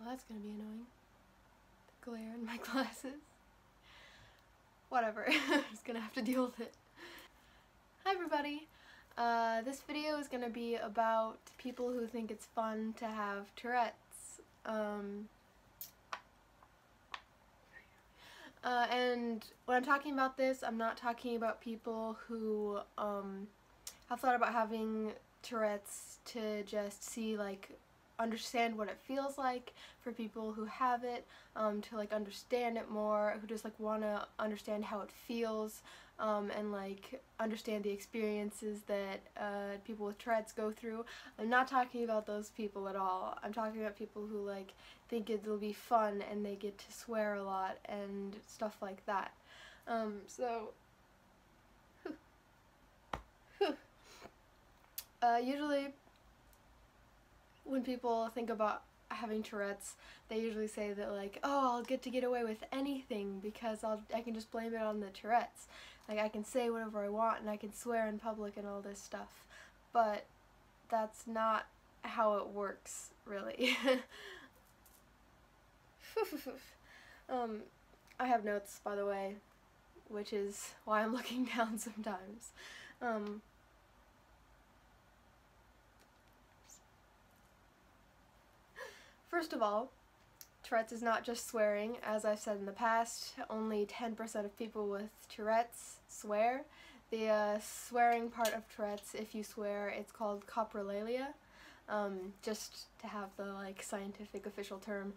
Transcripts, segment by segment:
that's gonna be annoying. The glare in my glasses. Whatever, I'm just gonna have to deal with it. Hi everybody! This video is gonna be about people who think it's fun to have Tourette's. And when I'm talking about this, I'm not talking about people who have thought about having Tourette's to just see, like, understand what it feels like for people who have it, to like understand it more, who just like want to understand how it feels, and like understand the experiences that people with Tourette's go through. I'm not talking about those people at all. I'm talking about people who like think it'll be fun and they get to swear a lot and stuff like that. Usually when people think about having Tourette's, they usually say that like, oh, I'll get to get away with anything because I can just blame it on the Tourette's. Like, I can say whatever I want and I can swear in public and all this stuff. But that's not how it works, really. I have notes, by the way, which is why I'm looking down sometimes. First of all, Tourette's is not just swearing. As I've said in the past, only 10% of people with Tourette's swear. The swearing part of Tourette's, if you swear, it's called coprolalia, just to have the like scientific official term.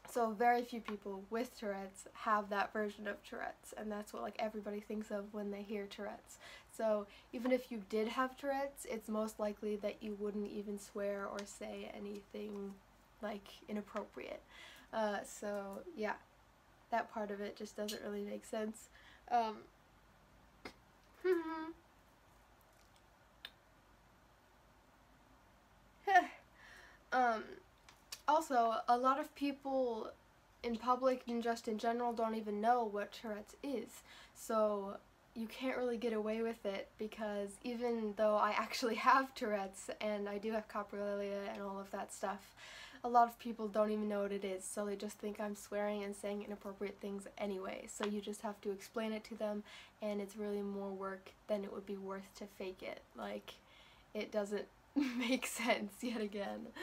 So very few people with Tourette's have that version of Tourette's, and that's what like everybody thinks of when they hear Tourette's. So even if you did have Tourette's, it's most likely that you wouldn't even swear or say anything like inappropriate. So yeah, that part of it just doesn't really make sense. Also, a lot of people in public and just in general don't even know what Tourette's is, so you can't really get away with it, because even though I actually have Tourette's and I do have coprolalia and all of that stuff, a lot of people don't even know what it is, so they just think I'm swearing and saying inappropriate things anyway. So you just have to explain it to them, and it's really more work than it would be worth to fake it. Like, it doesn't make sense yet again.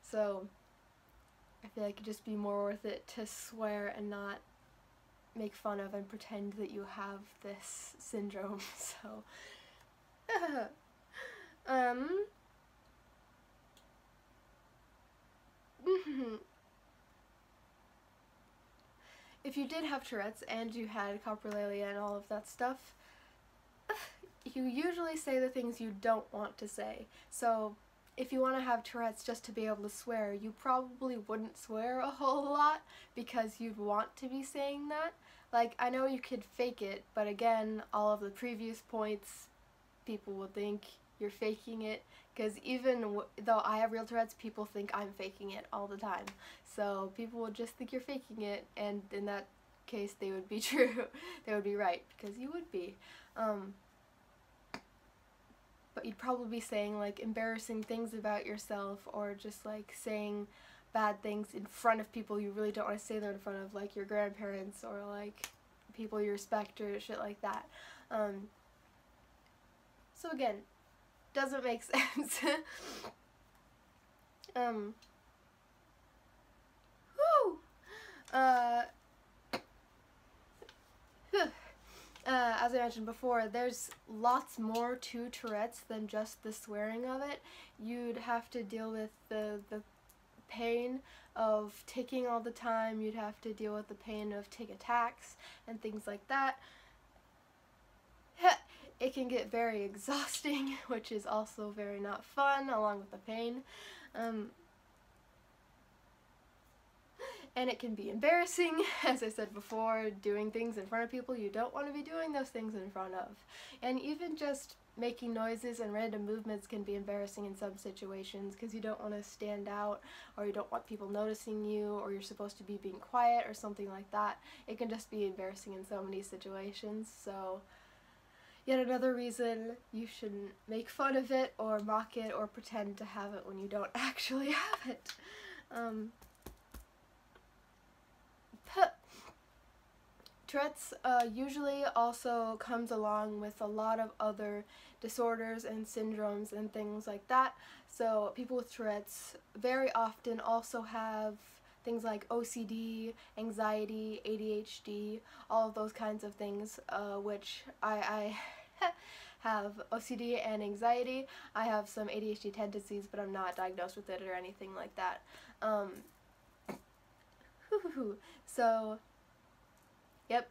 So I feel like it'd just be more worth it to swear and not make fun of and pretend that you have this syndrome. So if you did have Tourette's and you had coprolalia and all of that stuff, you usually say the things you don't want to say. So if you want to have Tourette's just to be able to swear, you probably wouldn't swear a whole lot because you'd want to be saying that. Like, I know you could fake it, but again, all of the previous points, people would think you're faking it, because even though I have real Tourette's, people think I'm faking it all the time. So people would just think you're faking it, and in that case they would be true. They would be right, because you would be. But you'd probably be saying like embarrassing things about yourself, or just like saying bad things in front of people you really don't want to say them in front of, like your grandparents or like people you respect or shit like that. So again, doesn't make sense. As I mentioned before, there's lots more to Tourette's than just the swearing of it. You'd have to deal with the pain of ticking all the time. You'd have to deal with the pain of tic attacks and things like that. It can get very exhausting, which is also very not fun, along with the pain. And it can be embarrassing, as I said before, doing things in front of people you don't want to be doing those things in front of. And even just making noises and random movements can be embarrassing in some situations, because you don't want to stand out, or you don't want people noticing you, or you're supposed to be being quiet or something like that. It can just be embarrassing in so many situations. So yet another reason you shouldn't make fun of it or mock it or pretend to have it when you don't actually have it. Tourette's usually also comes along with a lot of other disorders and syndromes and things like that. So people with Tourette's very often also have things like OCD, anxiety, ADHD, all of those kinds of things, which I have OCD and anxiety. I have some ADHD tendencies, but I'm not diagnosed with it or anything like that. So, yep,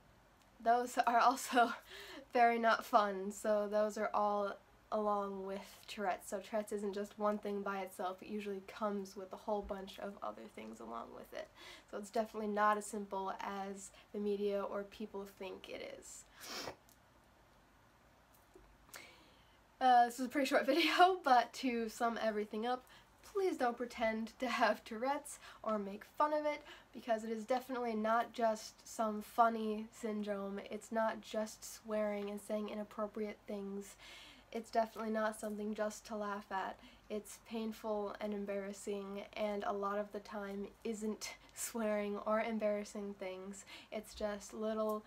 those are also very not fun. So those are all along with Tourette's. So Tourette's isn't just one thing by itself, it usually comes with a whole bunch of other things along with it. So it's definitely not as simple as the media or people think it is. This is a pretty short video, but to sum everything up, please don't pretend to have Tourette's or make fun of it, because it is definitely not just some funny syndrome. It's not just swearing and saying inappropriate things. It's definitely not something just to laugh at. It's painful and embarrassing, and a lot of the time isn't swearing or embarrassing things. It's just little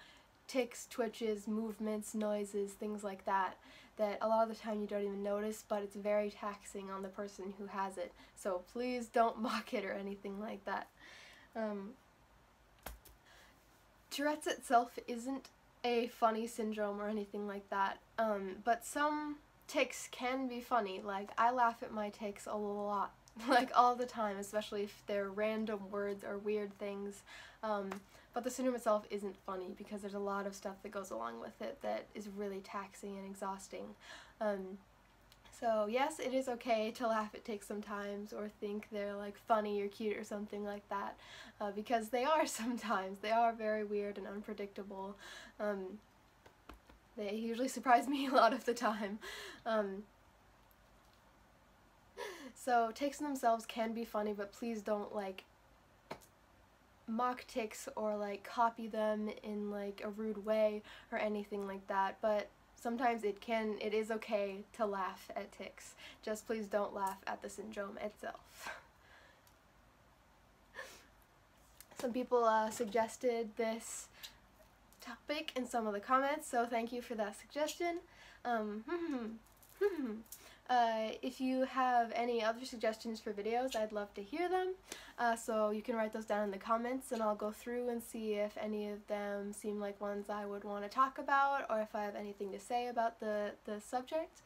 tics, twitches, movements, noises, things like that, that a lot of the time you don't even notice, but it's very taxing on the person who has it. So please don't mock it or anything like that. Tourette's itself isn't a funny syndrome or anything like that, but some tics can be funny. Like, I laugh at my tics a lot, like all the time, especially if they're random words or weird things. But the syndrome itself isn't funny because there's a lot of stuff that goes along with it that is really taxing and exhausting. So yes, it is okay to laugh at tics sometimes or think they're like funny or cute or something like that, because they are sometimes. They are very weird and unpredictable. They usually surprise me a lot of the time. So tics themselves can be funny, but please don't like mock tics or like copy them in like a rude way or anything like that. But sometimes it is okay to laugh at tics. Just please don't laugh at the syndrome itself. Some people suggested this topic in some of the comments, so thank you for that suggestion. If you have any other suggestions for videos, I'd love to hear them. So you can write those down in the comments and I'll go through and see if any of them seem like ones I would want to talk about, or if I have anything to say about the subject.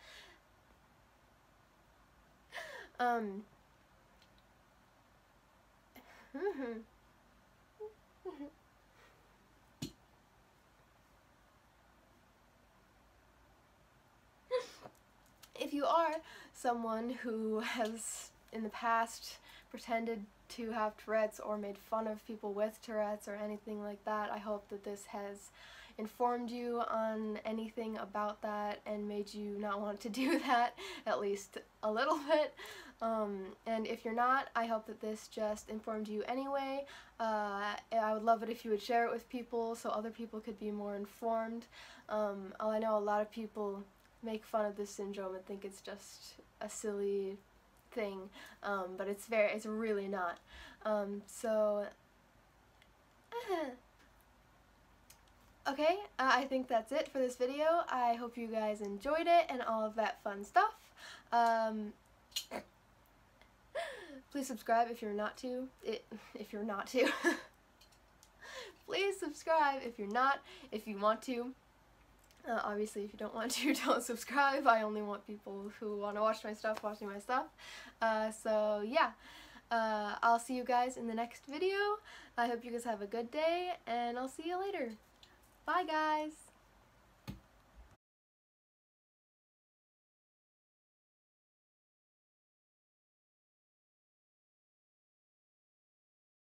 If you are someone who has in the past pretended to have Tourette's or made fun of people with Tourette's or anything like that, I hope that this has informed you on anything about that and made you not want to do that, at least a little bit. And if you're not, I hope that this just informed you anyway. I would love it if you would share it with people so other people could be more informed. I know a lot of people make fun of this syndrome and think it's just a silly thing, but it's really not. Okay, I think that's it for this video. I hope you guys enjoyed it and all of that fun stuff. Please subscribe if you're not to. Please subscribe if you're not. If you want to. Obviously, if you don't want to, don't subscribe. I only want people who want to watch my stuff watching my stuff. So yeah, I'll see you guys in the next video. I hope you guys have a good day, and I'll see you later. Bye, guys!